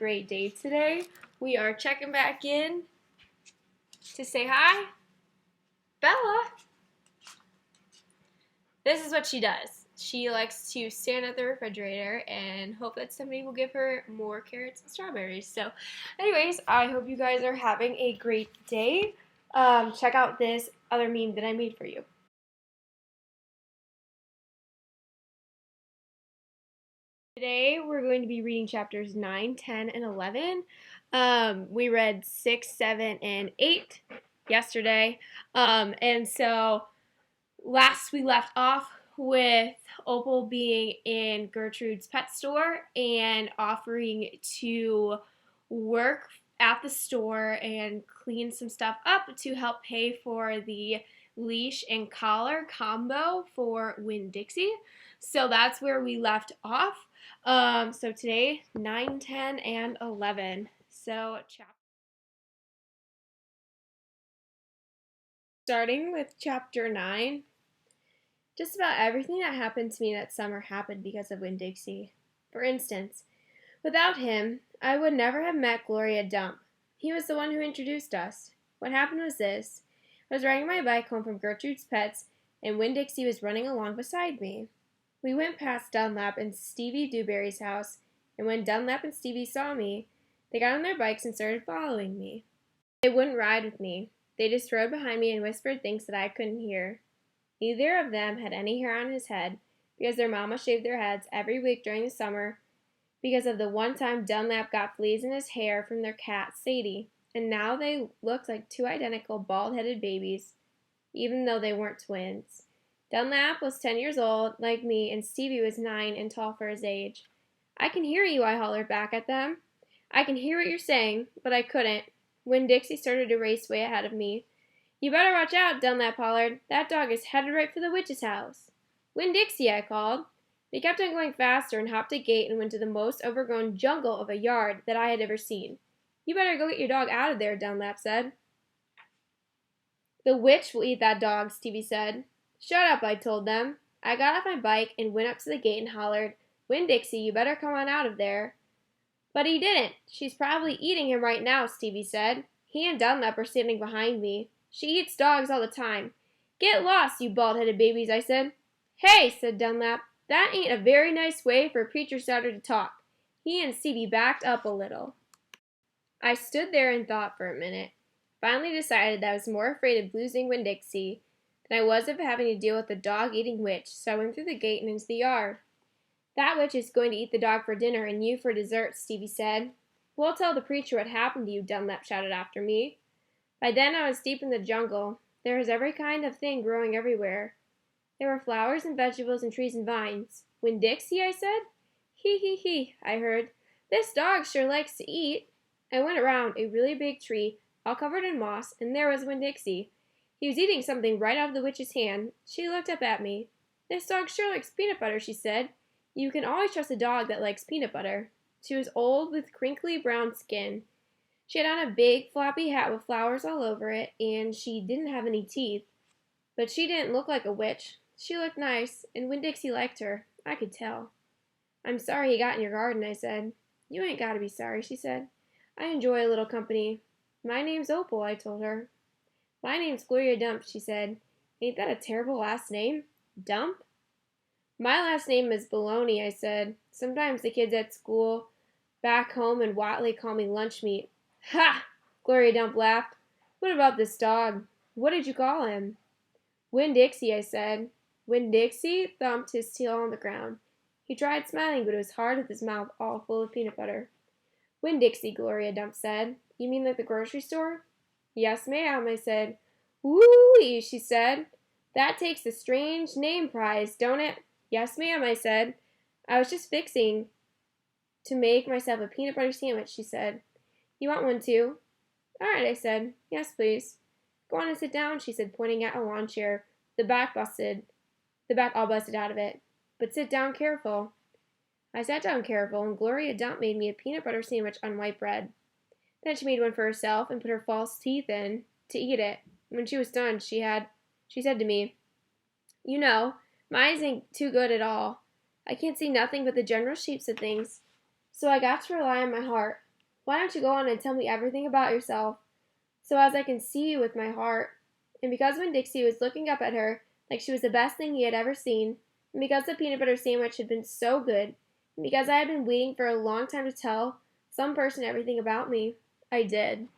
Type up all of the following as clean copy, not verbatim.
great day today. We are checking back in to say hi. Bella! This is what she does. She likes to stand at the refrigerator and hope that somebody will give her more carrots and strawberries. So, anyways, I hope you guys are having a great day. Check out this other meme that I made for you. Today we're going to be reading chapters 9, 10, and 11. We read 6, 7, and 8 yesterday. And so last we left off with Opal being in Gertrude's pet store and offering to work at the store and clean some stuff up to help pay for the leash and collar combo for Winn-Dixie. So that's where we left off. So today, 9, 10, and 11. So starting with chapter 9, just about everything that happened to me that summer happened because of Winn-Dixie. For instance, without him, I would never have met Gloria Dump. He was the one who introduced us. What happened was this. I was riding my bike home from Gertrude's Pets, and Winn-Dixie was running along beside me. We went past Dunlap and Stevie Dewberry's house, and when Dunlap and Stevie saw me, they got on their bikes and started following me. They wouldn't ride with me. They just rode behind me and whispered things that I couldn't hear. Neither of them had any hair on his head, because their mama shaved their heads every week during the summer because of the one time Dunlap got fleas in his hair from their cat, Sadie, and now they looked like two identical bald-headed babies, even though they weren't twins. Dunlap was 10 years old, like me, and Stevie was 9 and tall for his age. "I can hear you," I hollered back at them. "I can hear what you're saying," but I couldn't. Winn-Dixie started to race way ahead of me. "You better watch out," Dunlap hollered. "That dog is headed right for the witch's house." "Winn-Dixie," I called. They kept on going faster and hopped a gate and went to the most overgrown jungle of a yard that I had ever seen. "You better go get your dog out of there," Dunlap said. "The witch will eat that dog," Stevie said. "Shut up," I told them. I got off my bike and went up to the gate and hollered, "Winn-Dixie, you better come on out of there." "But he didn't. She's probably eating him right now," Stevie said. He and Dunlap are standing behind me. "She eats dogs all the time." "Get lost, you bald-headed babies," I said. "Hey," said Dunlap, "that ain't a very nice way for a preacher's daughter to talk." He and Stevie backed up a little. I stood there and thought for a minute. Finally decided that I was more afraid of losing Winn-Dixie than I was of having to deal with the dog-eating witch, so I went through the gate and into the yard. "That witch is going to eat the dog for dinner and you for dessert," Stevie said. "We'll tell the preacher what happened to you," Dunlap shouted after me. By then I was deep in the jungle. There was every kind of thing growing everywhere. There were flowers and vegetables and trees and vines. "Winn-Dixie," I said. "He," I heard. "This dog sure likes to eat." I went around a really big tree, all covered in moss, and there was Winn-Dixie. He was eating something right out of the witch's hand. She looked up at me. "This dog sure likes peanut butter," she said. "You can always trust a dog that likes peanut butter." She was old with crinkly brown skin. She had on a big floppy hat with flowers all over it, and she didn't have any teeth. But she didn't look like a witch. She looked nice, and Winn-Dixie liked her. I could tell. "I'm sorry he got in your garden," I said. "You ain't got to be sorry," she said. "I enjoy a little company." "My name's Opal," I told her. "My name's Gloria Dump," she said. "Ain't that a terrible last name? Dump?" "My last name is Baloney," I said. "Sometimes the kids at school back home in Watley call me lunch meat." "Ha!" Gloria Dump laughed. "What about this dog? What did you call him?" "Winn-Dixie," I said. Winn-Dixie thumped his tail on the ground. He tried smiling, but it was hard with his mouth all full of peanut butter. "Winn-Dixie," Gloria Dump said. "You mean like the grocery store?" "Yes, ma'am," I said. "Woo-wee," she said. "That takes the strange name prize, don't it?" "Yes, ma'am," I said. "I was just fixing to make myself a peanut butter sandwich," she said. "You want one too?" "All right," I said. "Yes, please." "Go on and sit down," she said, pointing at a lawn chair, the back all busted out of it. "But sit down careful." I sat down careful, and Gloria Dump made me a peanut butter sandwich on white bread. Then she made one for herself and put her false teeth in to eat it. When she was done, she said to me, "You know, my eyes ain't too good at all. I can't see nothing but the general shapes of things, so I got to rely on my heart. Why don't you go on and tell me everything about yourself, so as I can see you with my heart?" And because Winn-Dixie was looking up at her like she was the best thing he had ever seen, and because the peanut butter sandwich had been so good, and because I had been waiting for a long time to tell some person everything about me, I did.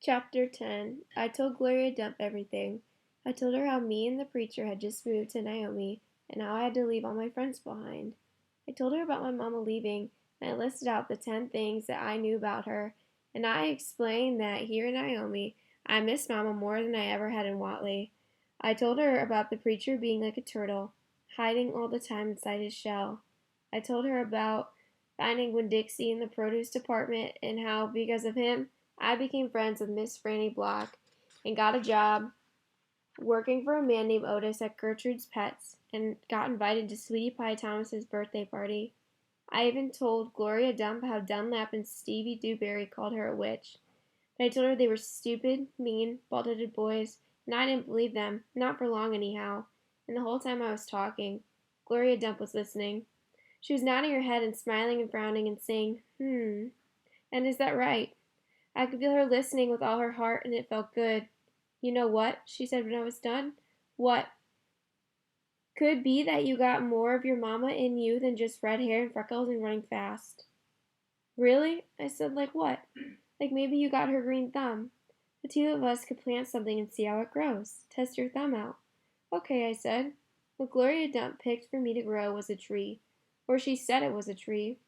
Chapter 10. I told Gloria Dump everything. I told her how me and the preacher had just moved to Naomi, and how I had to leave all my friends behind. I told her about my mama leaving, and I listed out the 10 things that I knew about her, and I explained that here in Naomi, I missed Mama more than I ever had in Watley. I told her about the preacher being like a turtle, hiding all the time inside his shell. I told her about finding Winn-Dixie in the produce department, and how, because of him, I became friends with Miss Franny Block and got a job working for a man named Otis at Gertrude's Pets, and got invited to Sweetie Pie Thomas's birthday party. I even told Gloria Dump how Dunlap and Stevie Dewberry called her a witch. But I told her they were stupid, mean, bald-headed boys, and I didn't believe them, not for long anyhow. And the whole time I was talking, Gloria Dump was listening. She was nodding her head and smiling and frowning and saying, and is that right? I could feel her listening with all her heart, and it felt good. "You know what?" she said when I was done. "What?" "Could be that you got more of your mama in you than just red hair and freckles and running fast." "Really?" I said. "Like what?" "Like maybe you got her green thumb. The two of us could plant something and see how it grows. Test your thumb out." "Okay," I said. What Gloria Dump picked for me to grow was a tree. Or she said it was a tree.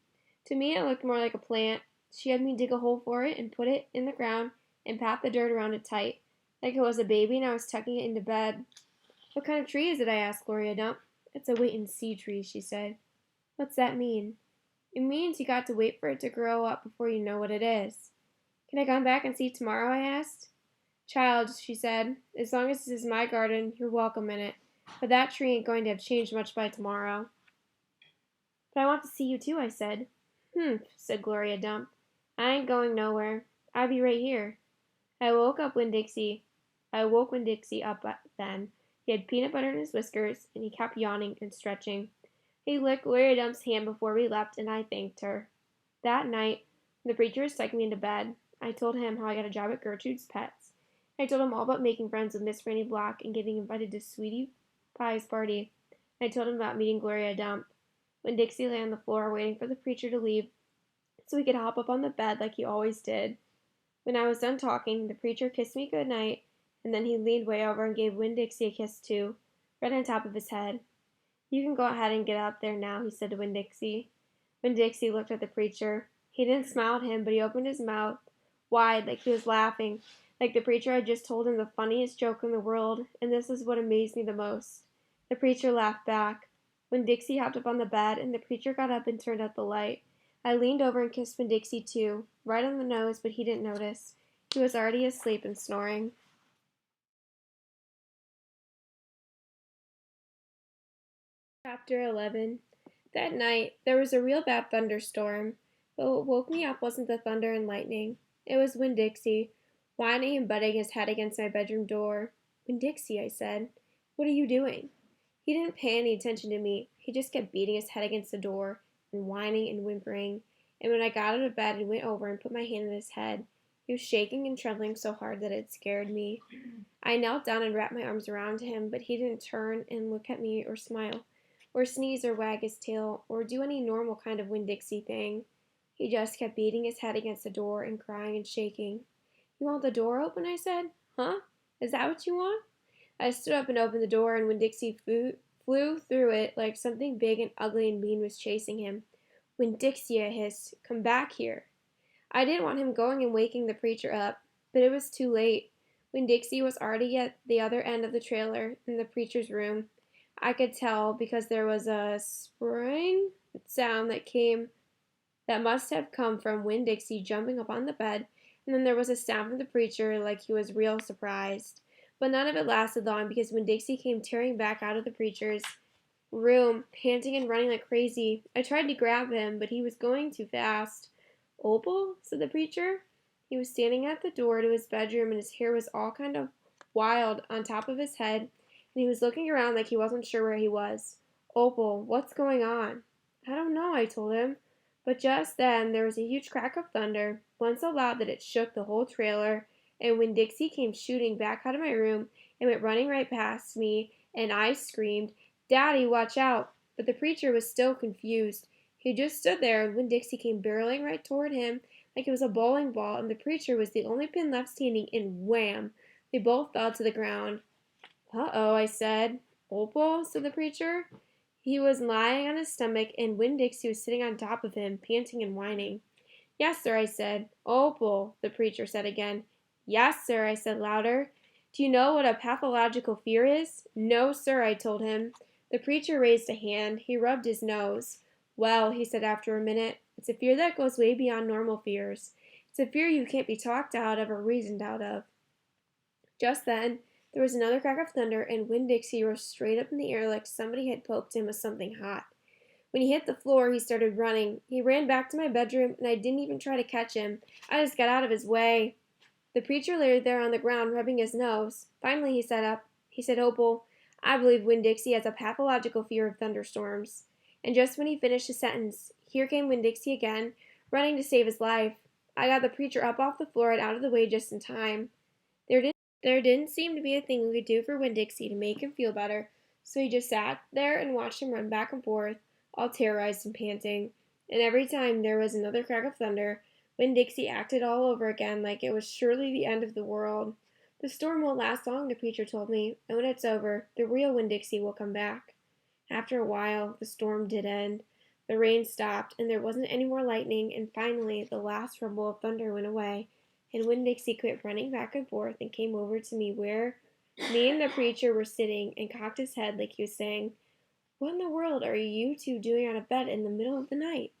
To me it looked more like a plant. She had me dig a hole for it and put it in the ground and pat the dirt around it tight, like it was a baby and I was tucking it into bed. "What kind of tree is it?" I asked Gloria Dump. "It's a wait-and-see tree," she said. "What's that mean?" "It means you got to wait for it to grow up before you know what it is." "Can I come back and see tomorrow?" I asked. "Child," she said, "as long as this is my garden, you're welcome in it. But that tree ain't going to have changed much by tomorrow." "But I want to see you too," I said. "Humph," said Gloria Dump. "I ain't going nowhere. I'll be right here." I woke Winn-Dixie up then. He had peanut butter in his whiskers, and he kept yawning and stretching. He licked Gloria Dump's hand before we left, and I thanked her. That night, when the preacher was tucking me into bed, I told him how I got a job at Gertrude's Pets. I told him all about making friends with Miss Franny Block and getting invited to Sweetie Pie's party. I told him about meeting Gloria Dump. Winn-Dixie lay on the floor waiting for the preacher to leave so he could hop up on the bed like he always did. When I was done talking, the preacher kissed me good night, and then he leaned way over and gave Winn-Dixie a kiss too, right on top of his head. "You can go ahead and get out there now," he said to Winn-Dixie. Winn-Dixie looked at the preacher. He didn't smile at him, but he opened his mouth wide like he was laughing, like the preacher had just told him the funniest joke in the world, and this is what amazed me the most. The preacher laughed back. Winn-Dixie hopped up on the bed, and the preacher got up and turned out the light. I leaned over and kissed Winn-Dixie too, right on the nose, but he didn't notice. He was already asleep and snoring. Chapter 11. That night, there was a real bad thunderstorm, but what woke me up wasn't the thunder and lightning. It was Winn-Dixie, whining and butting his head against my bedroom door. "Winn-Dixie," I said, "what are you doing?" He didn't pay any attention to me. He just kept beating his head against the door and whining and whimpering, and when I got out of bed and went over and put my hand on his head, he was shaking and trembling so hard that it scared me. I knelt down and wrapped my arms around him, but he didn't turn and look at me or smile, or sneeze or wag his tail, or do any normal kind of Winn-Dixie thing. He just kept beating his head against the door and crying and shaking. "You want the door open?" I said. "Huh? Is that what you want?" I stood up and opened the door, and Winn-Dixie flew through it like something big and ugly and mean was chasing him. "Winn-Dixie," I hissed, "come back here." I didn't want him going and waking the preacher up, but it was too late. Winn-Dixie was already at the other end of the trailer in the preacher's room. I could tell because there was a spring sound that must have come from Winn-Dixie jumping up on the bed, and then there was a sound from the preacher like he was real surprised. But none of it lasted long because Winn-Dixie came tearing back out of the preacher's room, panting and running like crazy. I tried to grab him, but he was going too fast. "Opal?" said the preacher. He was standing at the door to his bedroom, and his hair was all kind of wild on top of his head, and he was looking around like he wasn't sure where he was. Opal, what's going on? I don't know, I told him. But just then there was a huge crack of thunder, one so loud that it shook the whole trailer, and Winn-Dixie came shooting back out of my room and went running right past me, and I screamed, "Daddy, watch out!" But the preacher was still confused. He just stood there, and Winn-Dixie came barreling right toward him like it was a bowling ball, and the preacher was the only pin left standing, and wham! They both fell to the ground. "Uh-oh," I said. "Opal?" said the preacher. He was lying on his stomach, and Winn-Dixie was sitting on top of him, panting and whining. "Yes, sir," I said. "Opal," the preacher said again. "Yes, sir," I said louder. "Do you know what a pathological fear is?" "No, sir," I told him. The preacher raised a hand. He rubbed his nose. "Well," he said after a minute, "it's a fear that goes way beyond normal fears. It's a fear you can't be talked out of or reasoned out of." Just then, there was another crack of thunder, and Winn-Dixie rose straight up in the air like somebody had poked him with something hot. When he hit the floor, he started running. He ran back to my bedroom, and I didn't even try to catch him. I just got out of his way. The preacher lay there on the ground, rubbing his nose. Finally, he sat up. He said, "Opal, I believe Winn-Dixie has a pathological fear of thunderstorms." And just when he finished his sentence, here came Winn-Dixie again, running to save his life. I got the preacher up off the floor and out of the way just in time. There didn't seem to be a thing we could do for Winn-Dixie to make him feel better, so he just sat there and watched him run back and forth, all terrorized and panting. And every time there was another crack of thunder, Winn-Dixie acted all over again like it was surely the end of the world. "The storm won't last long," the preacher told me, "and when it's over, the real Winn-Dixie will come back." After a while, the storm did end. The rain stopped, and there wasn't any more lightning, and finally the last rumble of thunder went away, and Winn-Dixie quit running back and forth and came over to me where me and the preacher were sitting and cocked his head like he was saying, "What in the world are you two doing out of bed in the middle of the night?"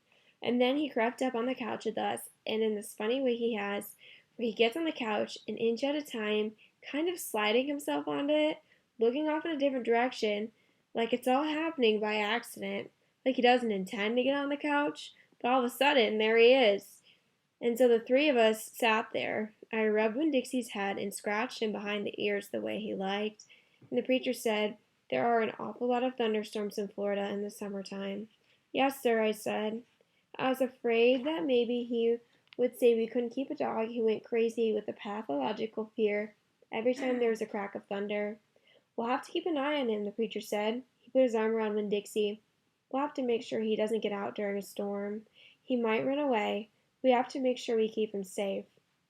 And then he crept up on the couch with us, and in this funny way he has, where he gets on the couch an inch at a time, kind of sliding himself onto it, looking off in a different direction, like it's all happening by accident, like he doesn't intend to get on the couch, but all of a sudden there he is. And so the three of us sat there. I rubbed Winn-Dixie's head and scratched him behind the ears the way he liked. And the preacher said, "There are an awful lot of thunderstorms in Florida in the summertime." "Yes, sir," I said. I was afraid that maybe he would say we couldn't keep a dog who went crazy with a pathological fear every time there was a crack of thunder. "We'll have to keep an eye on him," the preacher said. He put his arm around Winn-Dixie. "We'll have to make sure he doesn't get out during a storm. He might run away. We have to make sure we keep him safe."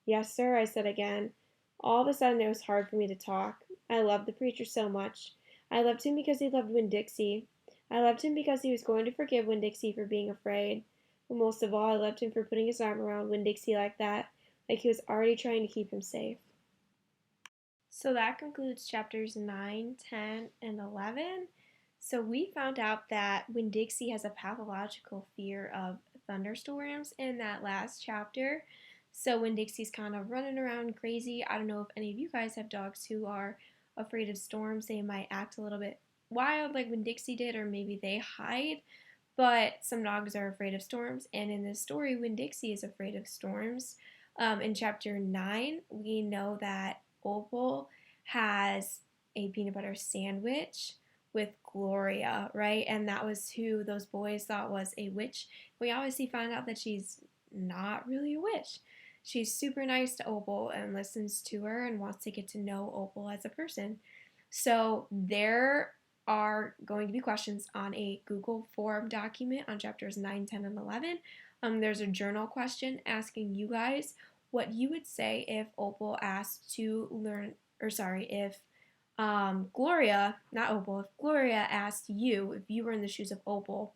"Yes, sir," I said again. All of a sudden it was hard for me to talk. I loved the preacher so much. I loved him because he loved Winn-Dixie. I loved him because he was going to forgive Winn-Dixie for being afraid. But most of all, I loved him for putting his arm around Winn-Dixie like that, like he was already trying to keep him safe. So that concludes chapters 9, 10, and 11. So we found out that Winn-Dixie has a pathological fear of thunderstorms in that last chapter. So Winn-Dixie's kind of running around crazy. I don't know if any of you guys have dogs who are afraid of storms. They might act a little bit wild like Winn-Dixie did, or maybe they hide. But some dogs are afraid of storms, and in this story, Winn-Dixie is afraid of storms. In chapter 9, we know that Opal has a peanut butter sandwich with Gloria, right? And that was who those boys thought was a witch. We obviously find out that she's not really a witch. She's super nice to Opal and listens to her and wants to get to know Opal as a person. So there are going to be questions on a Google form document on chapters 9, 10, and 11. There's a journal question asking you guys what you would say if Opal asked to learn, or sorry, if Gloria, not Opal, if Gloria asked you, if you were in the shoes of Opal,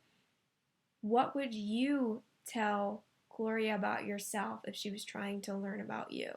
what would you tell Gloria about yourself if she was trying to learn about you?